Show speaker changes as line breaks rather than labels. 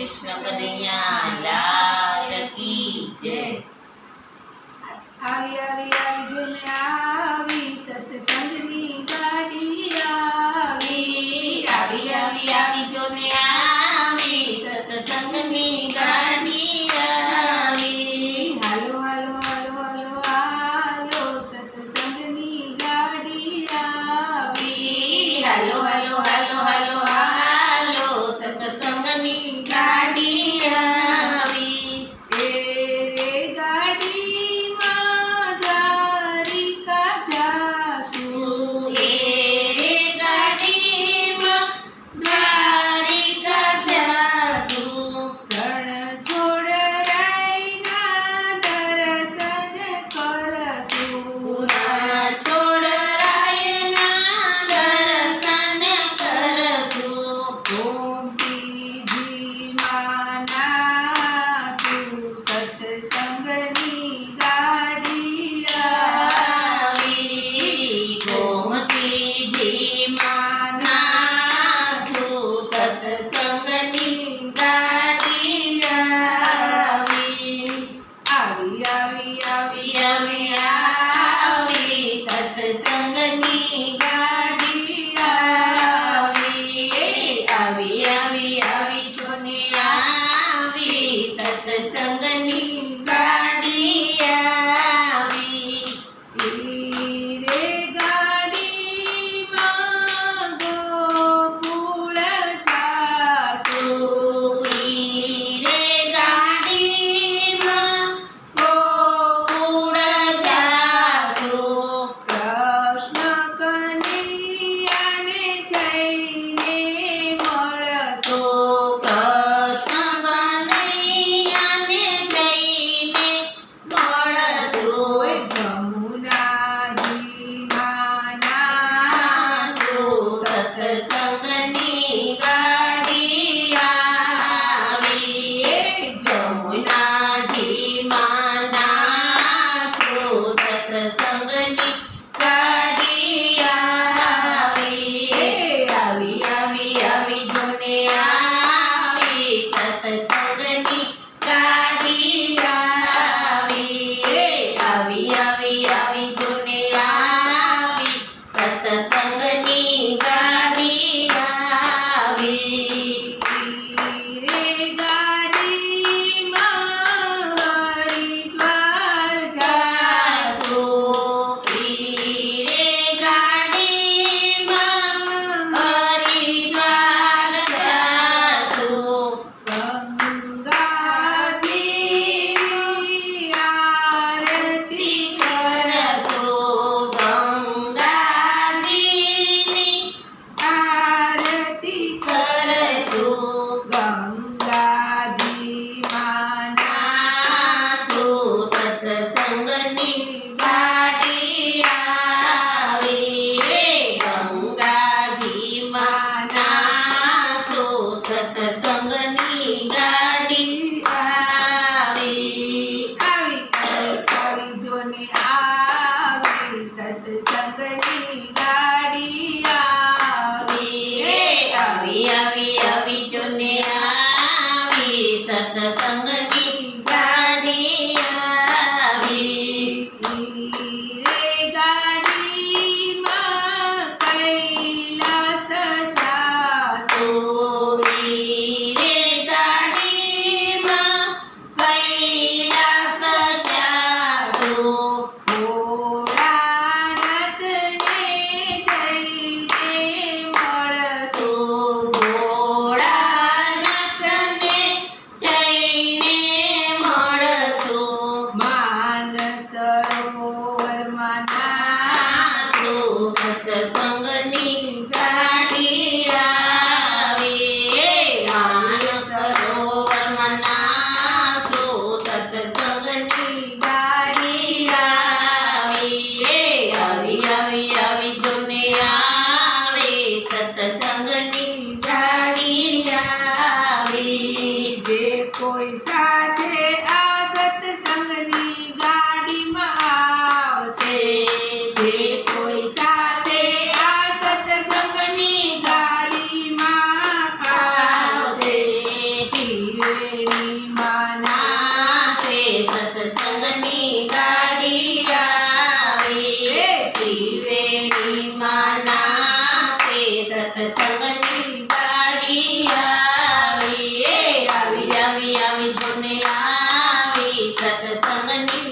કૃષ્ણ કનૈયા લાલ કી જય।
આવી આવી આવી જોને આવી સત્સંગની ગાડી આવી
આવી આવી આવી જોને આવી સત્સંગની ગાડી આવી।
હાલો હાલો હાલો હાલો હાલો સત્સંગની ગાડી આવી
હાલો હાલો હાલો હાલો હાલો સત્સંગની ગાડી આવી।
એ રે ગાડીમાં દ્વારિકા જાશું
એ રે ગાડીમાં દ્વારિકા જાશું।
રણ છોડ રાયના દર્શન કરશું
રણ છોડ રાયના દર્શન કરશું।
ગોમતીજીમાં નાશું સત્સંગની ગાડી
આવી ગોમતીજીમાં નાશું સત્સંગની ગાડી આવી।
આવી આવી આવી
આવી આવી સત્સંગની ગાડી આવી। આવી આવી આવી જોને આવી સત્સંગની ગાડી આવી।
રે ગાડીમાં ગોકુળ જાશું
રે ગાડીમાં ગોકુળ જાશું।
કૃષ્ણ કનૈયાને જઈને મળશું
કૃષ્ણ કનૈયાને જઈને મળશું।
જમુનાજીમાં
નાશું
નાશું
સત્સંગની ગાડી આવી। જમુનાજીમાં નાશું સત્સંગની ગાડી આવી। આવી આવી આવી જોને આવી સત્સંગની ગાડી આવી। આવી આવી આવી જોને આવી સત્સંગની ગાડી આવી।
રે ગાડીમાં હરિદ્વાર
જાશું રે ગાડીમાં હરિદ્વાર જાશું।
ગંગાજીની આરતી
કરશું ગંગાજીની
આરતી
કરશું।
ગંગાજીમાં
નાશું સત્સંગની ગાડી આવી। ગંગાજીમાં નાશું સત્સંગની ગાડી આવી।
આવી આવી જોને આવી સત્સંગની ગાડી આવી
આવી આવી આવી જોને આવી સત્સંગની ગાડી આવી।
રે ગાડીમાં કૈલાસ જાશું
રે ગાડીમાં કૈલાસ જાશું।
ભોળાનાથને જઈને મળશું
ભોળાનાથને જઈને મળશું।
માનસરોવરમાં
નાશું સત્સંગની ગાડી આવી। માનસરોવરમાં નાશું સત્સંગની ગાડી આવી। આવી આવી આવી જોને આવી સત્સંગની ગાડી આવી।
જે કોઈ સાથે આ સત્સંગની ગાડીમાં આવશે જે કોઈ સાથે આ સત્સંગની ગાડીમાં આવશે
આવી આવી આવી આવી જોને આવી સત્સંગની